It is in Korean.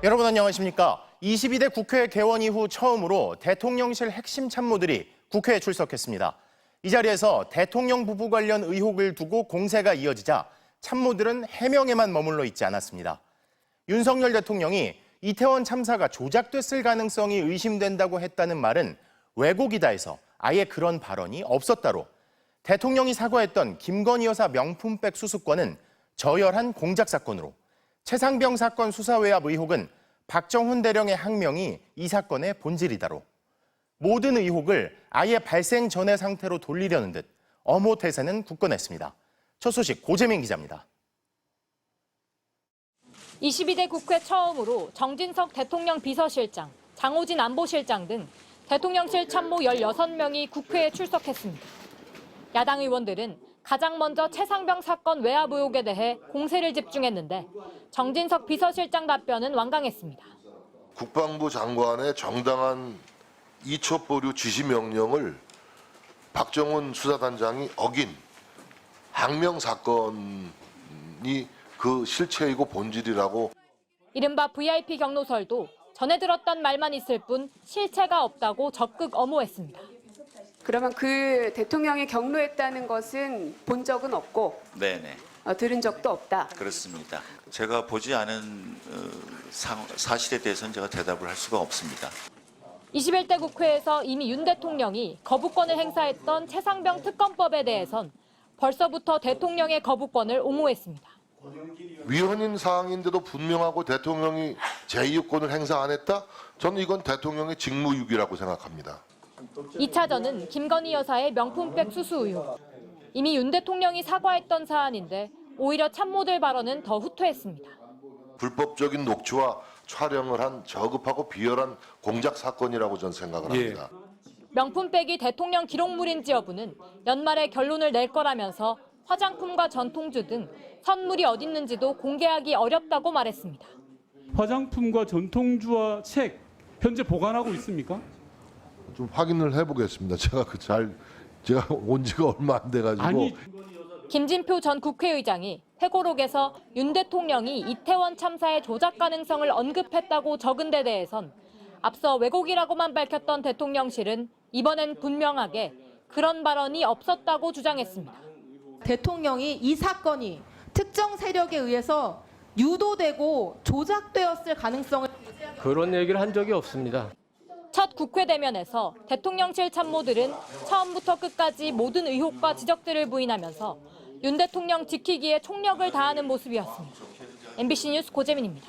여러분 안녕하십니까? 22대 국회 개원 이후 처음으로 대통령실 핵심 참모들이 국회에 출석했습니다. 이 자리에서 대통령 부부 관련 의혹을 두고 공세가 이어지자 참모들은 해명에만 머물러 있지 않았습니다. 윤석열 대통령이 이태원 참사가 조작됐을 가능성이 의심된다고 했다는 말은 왜곡이다 해서 아예 그런 발언이 없었다로, 대통령이 사과했던 김건희 여사 명품백 수수권은 저열한 공작 사건으로, 최상병 사건 수사 외압 의혹은 박정훈 대령의 항명이 이 사건의 본질이다로, 모든 의혹을 아예 발생 전의 상태로 돌리려는 듯 엄호 태세는 굳건했습니다. 첫 소식 고재민 기자입니다. 22대 국회 처음으로 정진석 대통령 비서실장, 장호진 안보실장 등 대통령실 참모 16명이 국회에 출석했습니다. 야당 의원들은 가장 먼저 최상병 사건 외압 의혹에 대해 공세를 집중했는데 정진석 비서실장 답변은 완강했습니다. 국방부 장관의 정당한 이첩 보류 지시 명령을 박정훈 수사단장이 어긴 항명 사건이 그 실체이고 본질이라고. 이른바 VIP 경로설도 전에 들었던 말만 있을 뿐 실체가 없다고 적극 엄호했습니다. 그러면 그 대통령이 경로했다는 것은 본 적은 없고 네네. 들은 적도 없다. 그렇습니다. 제가 보지 않은 사실에 대해서는 제가 대답을 할 수가 없습니다. 21대 국회에서 이미 윤 대통령이 거부권을 행사했던 최상병 특검법에 대해선 벌써부터 대통령의 거부권을 옹호했습니다. 위헌인 사항인데도 분명하고 대통령이 제2유권을 행사 안 했다? 저는 이건 대통령의 직무유기라고 생각합니다. 2차전은 김건희 여사의 명품백 수수 의혹. 이미 윤 대통령이 사과했던 사안인데 오히려 참모들 발언은 더 후퇴했습니다. 불법적인 녹취와 촬영을 한 저급하고 비열한 공작 사건이라고 저는 생각을 합니다. 명품백이 대통령 기록물인지 여부는 연말에 결론을 낼 거라면서 화장품과 전통주 등 선물이 어딨는지도 공개하기 어렵다고 말했습니다. 화장품과 전통주와 책 현재 보관하고 있습니까? 좀 확인을 해보겠습니다. 제가 온 지가 얼마 안 돼가지고. 김진표 전 국회의장이 회고록에서 윤 대통령이 이태원 참사의 조작 가능성을 언급했다고 적은 데 대해선 앞서 왜곡이라고만 밝혔던 대통령실은 이번엔 분명하게 그런 발언이 없었다고 주장했습니다. 대통령이 이 사건이 특정 세력에 의해서 유도되고 조작되었을 가능성을 그런 얘기를 한 적이 없습니다. 첫 국회 대면에서 대통령실 참모들은 처음부터 끝까지 모든 의혹과 지적들을 부인하면서 윤 대통령 지키기에 총력을 다하는 모습이었습니다. MBC 뉴스 고재민입니다.